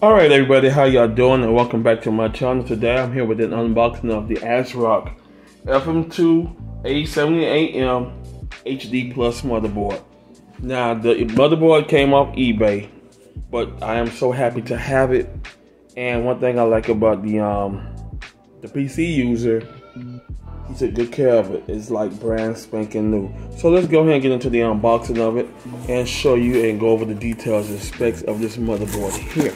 Alright everybody, how y'all doing, and welcome back to my channel. Today I'm here with an unboxing of the Asrock FM2A78M HD Plus motherboard. Now the motherboard came off eBay, but I am so happy to have it. And one thing I like about the PC user, he took good care of it. It's like brand spanking new. So let's go ahead and get into the unboxing of it and show you and go over the details and specs of this motherboard here.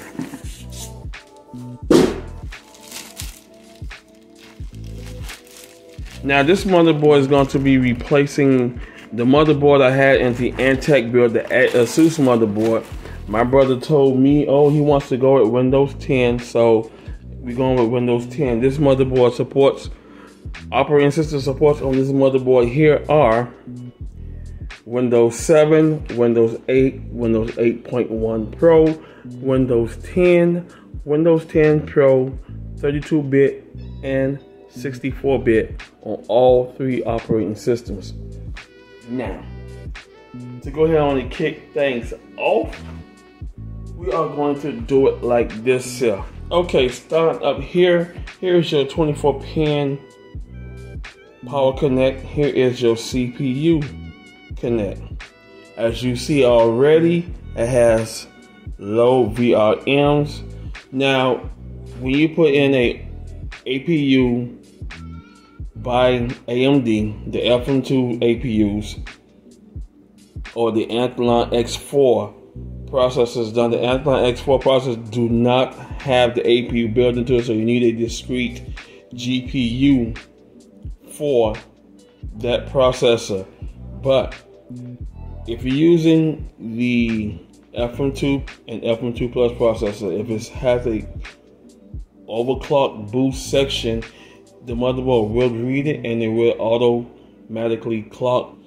Now this motherboard is going to be replacing the motherboard I had in the Antec build, the Asus motherboard. My brother told me, oh, he wants to go with Windows 10, so we're going with Windows 10. This motherboard supports, operating system supports on this motherboard here are Windows 7, Windows 8, Windows 8.1 Pro, Windows 10, Windows 10 Pro, 32-bit, and 64-bit on all three operating systems. Now, to go ahead and kick things off, we are going to do it like this here. Okay, starting up here, here's your 24-pin power connect. Here is your CPU connect. As you see already, it has low VRMs. Now, when you put in a APU by AMD, the FM2 APUs, or the Athlon X4 processors done, the Athlon X4 processors do not have the APU built into it, so you need a discrete GPU for that processor. But if you're using the FM2 and FM2 Plus processor, if it has a overclock boost section, the motherboard will read it and it will automatically clock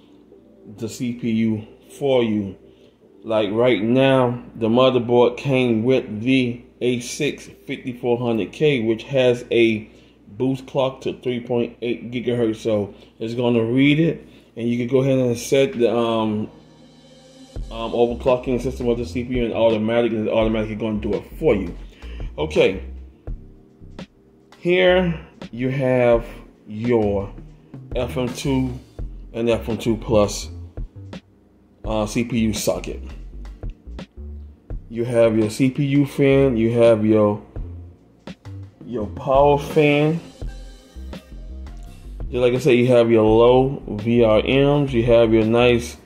the CPU for you. Like right now, the motherboard came with the A6 5400K, which has a boost clock to 3.8 gigahertz. So it's going to read it, and you can go ahead and set the overclocking system of the CPU, and it's automatically going to do it for you. Okay, here you have your FM2 and FM2 Plus CPU socket. You have your CPU fan, you have your power fan. Like I said, you have your low VRMs, you have your nice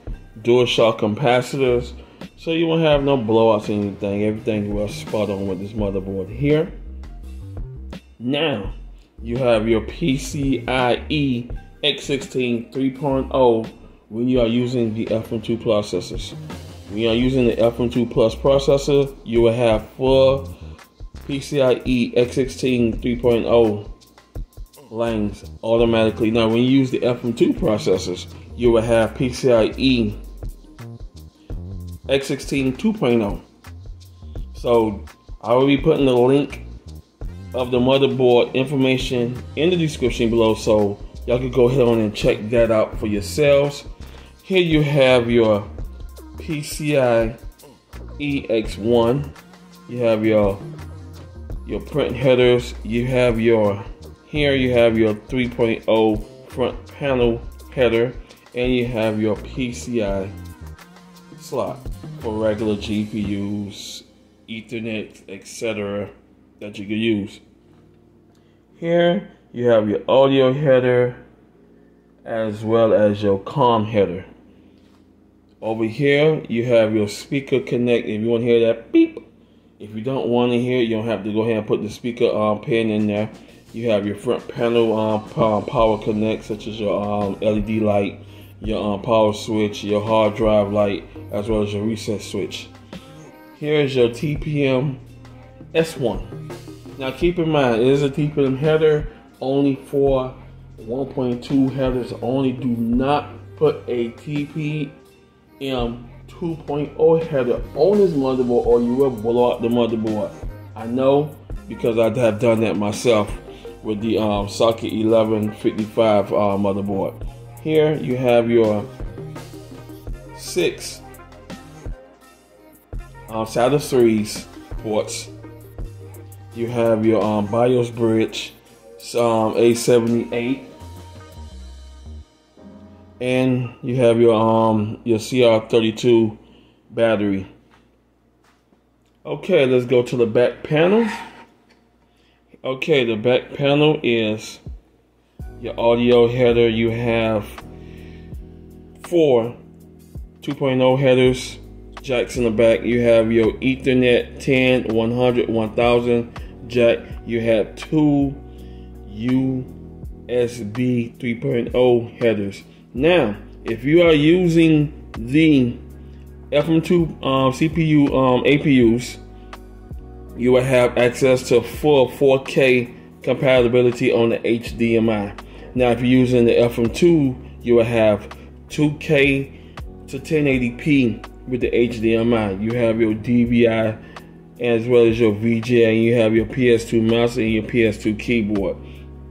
DualShock capacitors, so you won't have no blowouts or anything. Everything will spot on with this motherboard here. Now you have your PCIe X16 3.0 when you are using the FM2 processors. When you are using the FM2 Plus processor, you will have full PCIe X16 3.0 lanes automatically. Now when you use the FM2 processors, you will have PCIe X16 2.0. So I will be putting the link of the motherboard information in the description below, so y'all can go ahead on and check that out for yourselves. Here you have your PCIe X1, you have your print headers, you have your 3.0 front panel header, and you have your PCI slot for regular GPUs, Ethernet, etc. that you can use. Here you have your audio header as well as your comm header. Over here you have your speaker connect if you want to hear that beep. If you don't want to hear it, you don't have to go ahead and put the speaker pin in there. You have your front panel power connect, such as your LED light, your power switch, your hard drive light, as well as your reset switch. Here's your TPM S1. Now keep in mind, it is a TPM header only for 1.2 headers only. Do not put a TPM 2.0 header on this motherboard or you will blow out the motherboard. I know because I have done that myself with the socket 1155 motherboard. Here you have your 6 SATA 3s ports. You have your BIOS bridge, A78, and you have your CR32 battery. Okay, let's go to the back panel. Okay, the back panel is your audio header. You have 4 2.0 headers, jacks in the back. You have your Ethernet 10, 100, 1000 jack. You have 2 USB 3.0 headers. Now, if you are using the FM2 CPU APUs, you will have access to full 4K compatibility on the HDMI. Now, if you're using the FM2, you will have 2K to 1080p with the HDMI. You have your DVI as well as your VGA, and you have your PS2 mouse and your PS2 keyboard.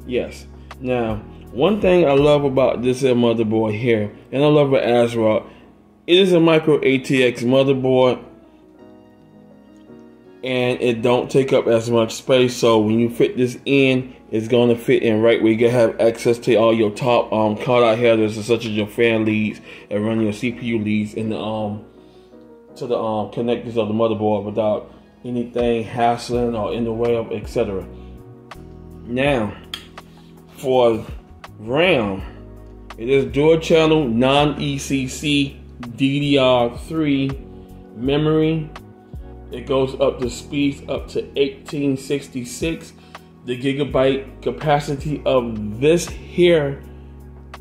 Yes. Now, one thing I love about this motherboard here, and I love it Asrock, it is a micro ATX motherboard, and it don't take up as much space. So when you fit this in, it's going to fit in right where you can have access to all your top card out headers, such as your fan leads, and run your CPU leads in the to the connectors of the motherboard without anything hassling or in the way of etc. Now, for RAM, it is dual channel non-ECC DDR3 memory. It goes up to speeds up to 1866. The gigabyte capacity of this here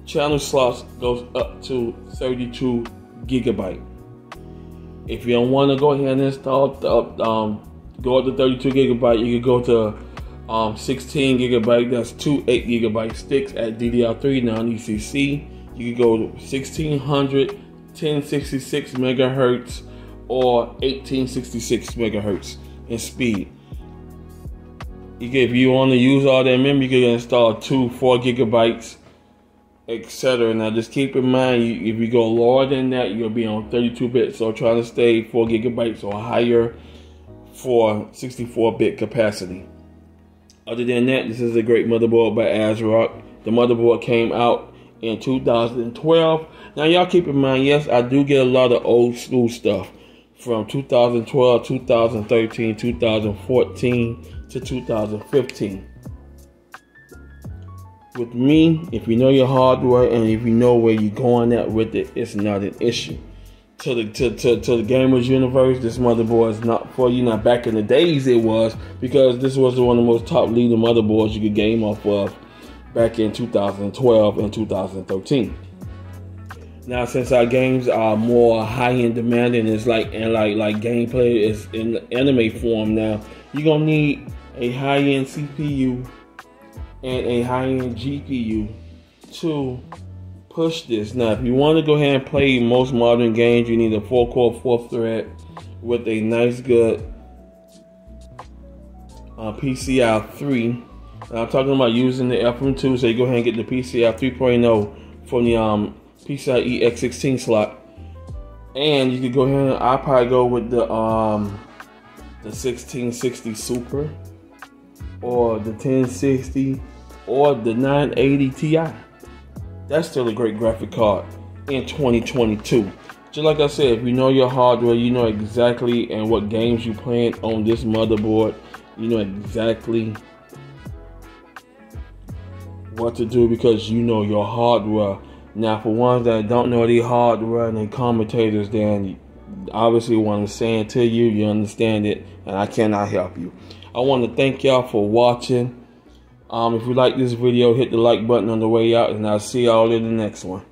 channel slots goes up to 32 gigabyte. If you don't want to go ahead and install go up to 32 gigabyte, you can go to 16 gigabyte. That's 2 8 gigabyte sticks at DDR3 non-ECC. You can go to 1600, 1066 megahertz, or 1866 megahertz in speed. If you want to use all that memory, you can install 2 4 gigabytes, etc. Now just keep in mind, if you go lower than that, you'll be on 32-bit. So try to stay 4 gigabytes or higher for 64-bit capacity. Other than that, this is a great motherboard by Asrock. The motherboard came out in 2012. Now y'all keep in mind, yes, I do get a lot of old school stuff from 2012, 2013, 2014 to 2015. With me, if you know your hardware and if you know where you're going at with it, it's not an issue. To the gamers universe, this motherboard is not for you. Now, back in the days it was, because this was one of the most top leading motherboards you could game off of back in 2012 and 2013. Now, since our games are more high-end demanding, it's like gameplay is in anime form now, you're gonna need a high-end CPU and a high-end GPU to push this. Now, if you want to go ahead and play most modern games, you need a 4-core 4-thread with a nice good PCI 3. And I'm talking about using the FM2, so you go ahead and get the PCI 3.0 from the PCIe X16 slot. And you could go ahead and I'll probably go with the 1660 Super, or the 1060, or the 980 Ti. That's still a great graphic card in 2022. Just like I said, if you know your hardware, you know exactly and what games you're playing on this motherboard. You know exactly what to do because you know your hardware. Now, for ones that don't know the hardware and the commentators, then obviously what I'm saying to you, you understand it, and I cannot help you. I want to thank y'all for watching. If you like this video, hit the like button on the way out, and I'll see y'all in the next one.